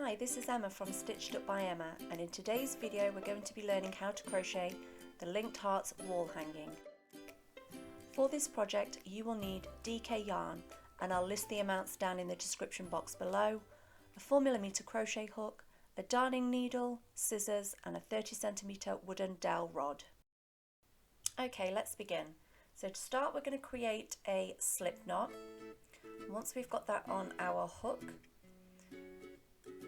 Hi, this is Emma from Stitched Up by Emma, and in today's video we're going to be learning how to crochet the linked hearts wall hanging. For this project you will need DK yarn, and I'll list the amounts down in the description box below, a 4mm crochet hook, a darning needle, scissors and a 30cm wooden dowel rod. Okay, let's begin. So to start we're going to create a slip knot. Once we've got that on our hook,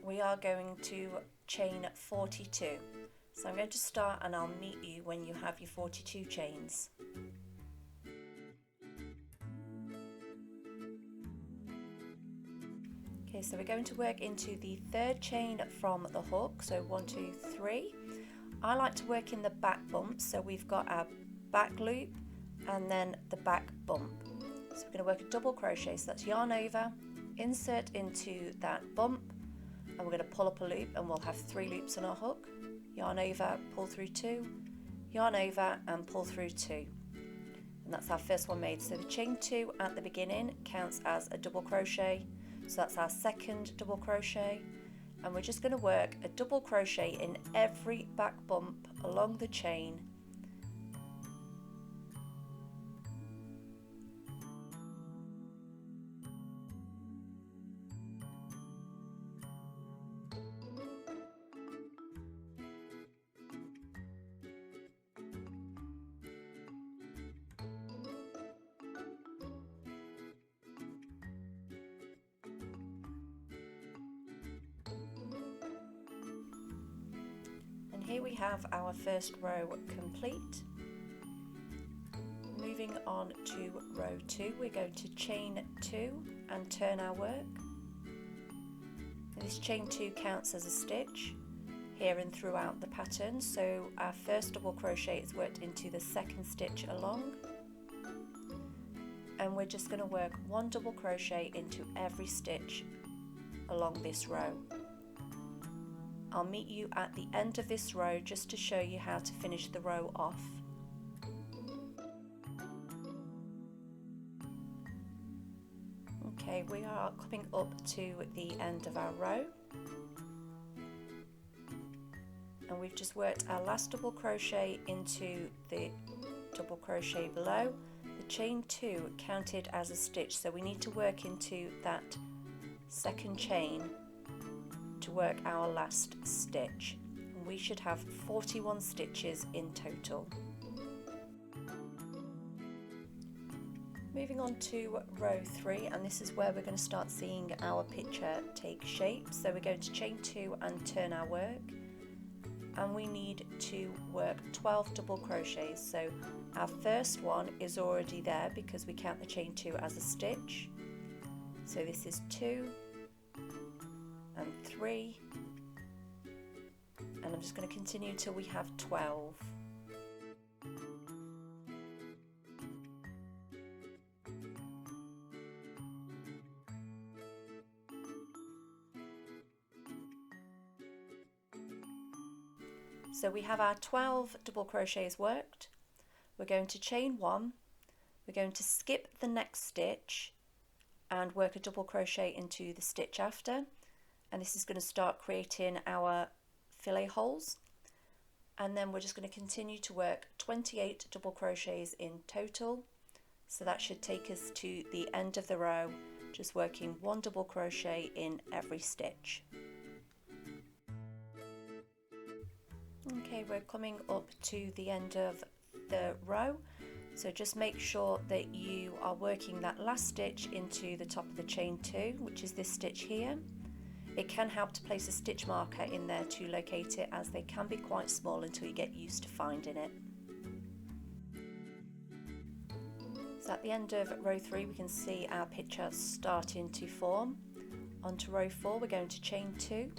we are going to chain 42. So I'm going to start and I'll meet you when you have your 42 chains. Okay, so we're going to work into the third chain from the hook, so 1, 2, 3. I like to work in the back bump, so we've got our back loop and then the back bump. So we're going to work a double crochet, so that's yarn over, insert into that bump, and we're going to pull up a loop, and we'll have 3 loops on our hook. Yarn over, pull through 2, yarn over and pull through 2. And that's our first one made. So the chain 2 at the beginning counts as a double crochet, so that's our second double crochet, and we're just going to work a double crochet in every back bump along the chain. Here we have our first row complete. Moving on to row 2, we're going to chain 2 and turn our work. This chain 2 counts as a stitch here and throughout the pattern, so our first double crochet is worked into the second stitch along, and we're just going to work 1 double crochet into every stitch along this row. I'll meet you at the end of this row just to show you how to finish the row off. Okay, we are coming up to the end of our row, and we've just worked our last double crochet into the double crochet below. The chain 2 counted as a stitch, so we need to work into that second chain to work our last stitch, and we should have 41 stitches in total. Moving on to row 3, and this is where we're going to start seeing our picture take shape. So we're going to chain 2 and turn our work, and we need to work 12 double crochets. So our first one is already there because we count the chain 2 as a stitch. So this is 2 and 3, and I'm just going to continue till we have 12. So we have our 12 double crochets worked. We're going to chain 1, we're going to skip the next stitch and work a double crochet into the stitch after. And this is going to start creating our fillet holes, and then we're just going to continue to work 28 double crochets in total. So that should take us to the end of the row, just working 1 double crochet in every stitch. Okay, we're coming up to the end of the row, so just make sure that you are working that last stitch into the top of the chain 2, which is this stitch here. It can help to place a stitch marker in there to locate it, as they can be quite small until you get used to finding it. So at the end of row 3 we can see our picture starting to form. Onto row 4 we're going to chain 2,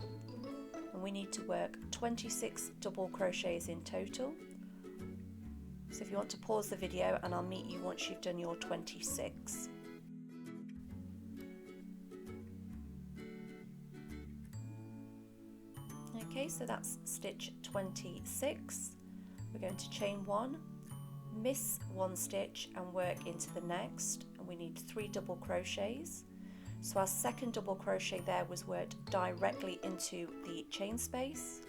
and we need to work 26 double crochets in total. So if you want to pause the video, and I'll meet you once you've done your 26. Okay, so that's stitch 26. We're going to chain 1, miss 1 stitch and work into the next, and we need 3 double crochets. So our second double crochet there was worked directly into the chain space,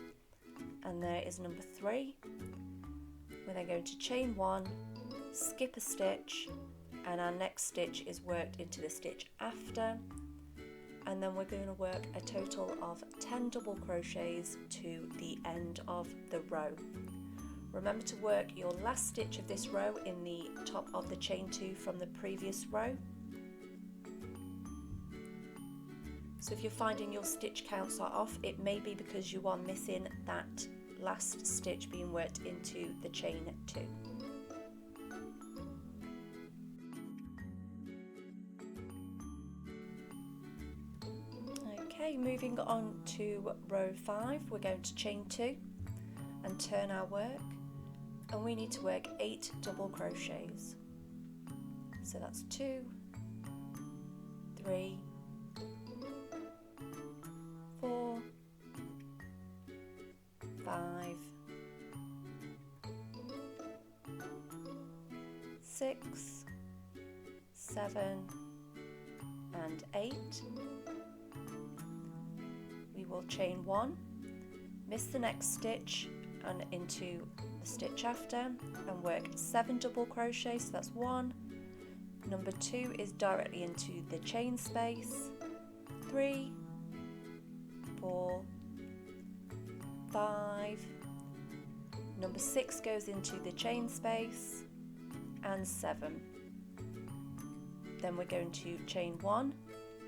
and there is number 3. We're then going to chain 1, skip a stitch, and our next stitch is worked into the stitch after, and then we're going to work a total of 10 double crochets to the end of the row. Remember to work your last stitch of this row in the top of the chain 2 from the previous row. So if you're finding your stitch counts are off, it may be because you are missing that last stitch being worked into the chain 2. Okay, moving on to row 5, we're going to chain 2 and turn our work, and we need to work 8 double crochets. So that's 2, 3, 4, 5, 6, 7, and 8. We will chain 1, miss the next stitch and into the stitch after, and work 7 double crochets. So that's 1. Number 2 is directly into the chain space. 3, 4, 5. Number 6 goes into the chain space, and 7. Then we're going to chain 1,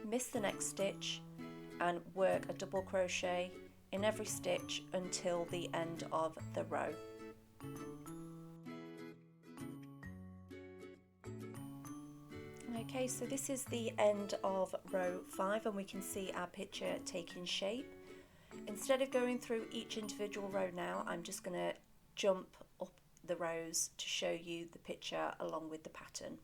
miss the next stitch, and work a double crochet in every stitch until the end of the row. Okay, so this is the end of row 5, and we can see our picture taking shape. Instead of going through each individual row now, I'm just going to jump up the rows to show you the picture along with the pattern.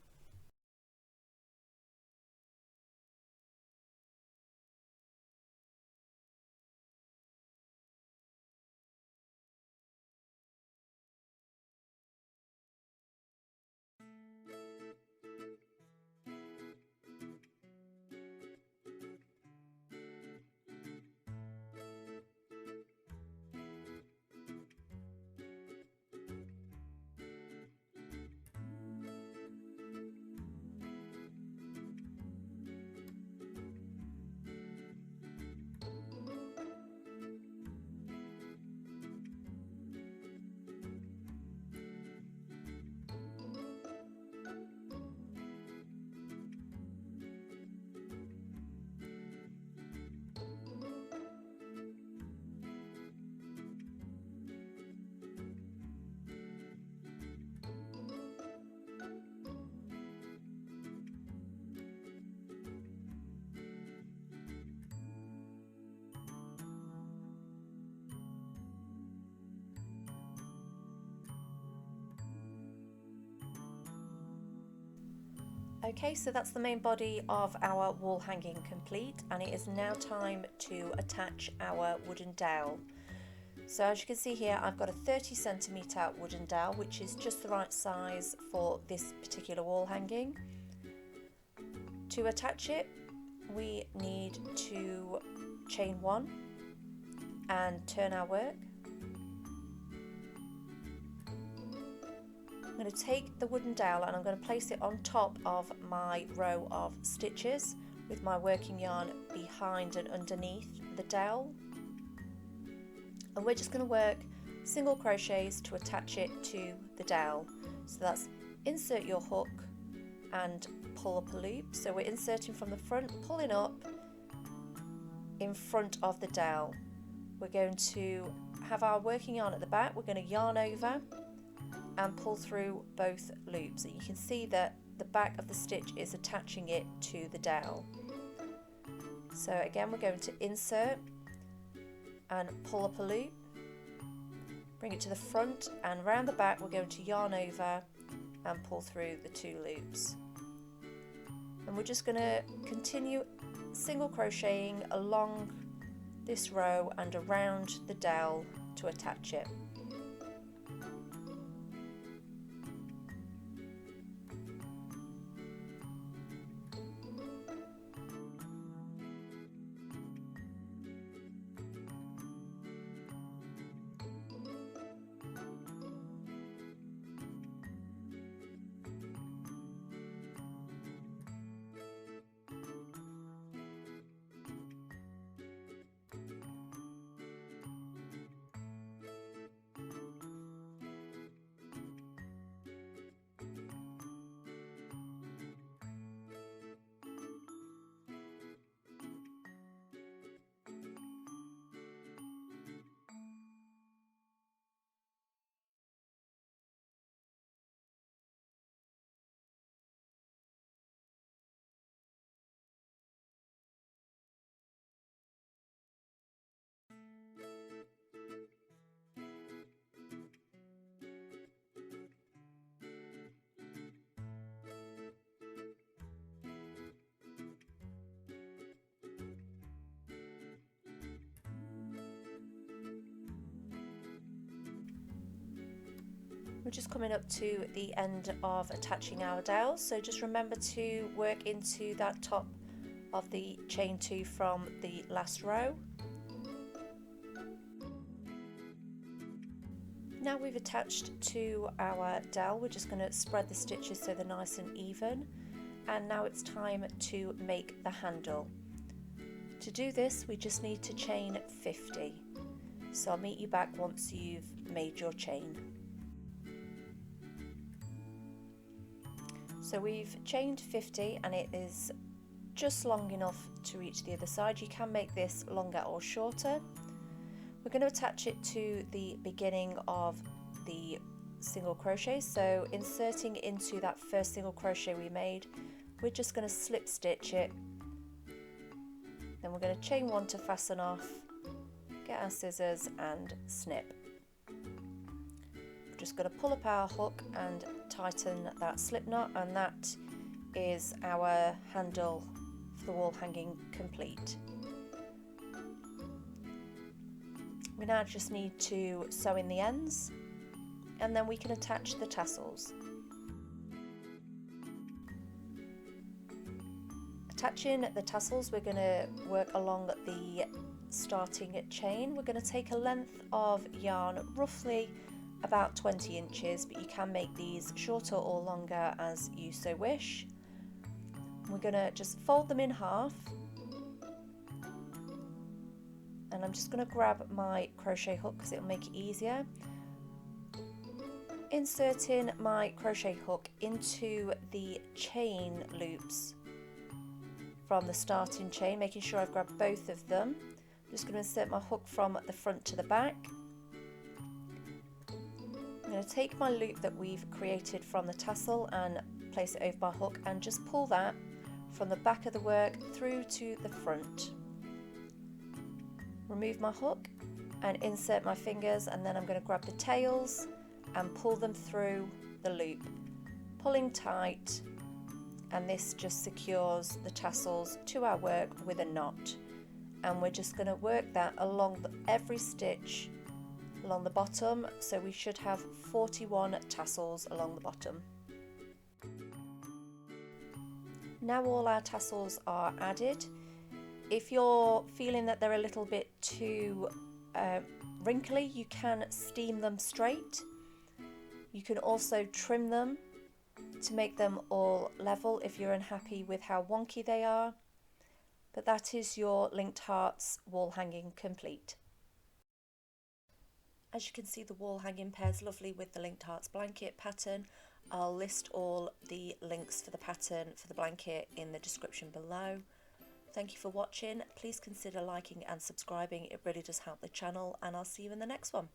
Okay, so that's the main body of our wall hanging complete, and it is now time to attach our wooden dowel. So as you can see here, I've got a 30cm wooden dowel, which is just the right size for this particular wall hanging. To attach it, we need to chain 1 and turn our work. I'm going to take the wooden dowel and I'm going to place it on top of my row of stitches with my working yarn behind and underneath the dowel, and we're just going to work single crochets to attach it to the dowel. So that's insert your hook and pull up a loop. So we're inserting from the front, pulling up in front of the dowel. We're going to have our working yarn at the back. We're going to yarn over and pull through both loops, and you can see that the back of the stitch is attaching it to the dowel. So again, we're going to insert and pull up a loop, bring it to the front, and round the back we're going to yarn over and pull through the 2 loops. And we're just going to continue single crocheting along this row and around the dowel to attach it. We're just coming up to the end of attaching our dowels, so just remember to work into that top of the chain 2 from the last row. Now we've attached to our dowel, we're just going to spread the stitches so they're nice and even, and now it's time to make the handle. To do this we just need to chain 50, so I'll meet you back once you've made your chain. So we've chained 50 and it is just long enough to reach the other side. You can make this longer or shorter. We're going to attach it to the beginning of the single crochet, so inserting into that first single crochet we made, we're just going to slip stitch it, then we're going to chain 1 to fasten off, get our scissors and snip. We're just going to pull up our hook and tighten that slip knot, and that is our handle for the wall hanging complete. We now just need to sew in the ends and then we can attach the tassels. Attaching the tassels, we're going to work along the starting chain. We're going to take a length of yarn roughly about 20 inches, but you can make these shorter or longer as you so wish. We're going to just fold them in half, and I'm just going to grab my crochet hook because it'll make it easier. Inserting my crochet hook into the chain loops from the starting chain, making sure I've grabbed both of them. I'm just going to insert my hook from the front to the back. I'm going to take my loop that we've created from the tassel and place it over my hook and just pull that from the back of the work through to the front. Remove my hook and insert my fingers, and then I'm going to grab the tails and pull them through the loop, pulling tight, and this just secures the tassels to our work with a knot. And we're just going to work that along every stitch along the bottom, so we should have 41 tassels along the bottom. Now all our tassels are added. If you're feeling that they're a little bit too wrinkly, you can steam them straight. You can also trim them to make them all level if you're unhappy with how wonky they are. But that is your linked hearts wall hanging complete. As you can see, the wall hanging pairs lovely with the linked hearts blanket pattern. I'll list all the links for the pattern for the blanket in the description below. Thank you for watching. Please consider liking and subscribing. It really does help the channel, and I'll see you in the next one.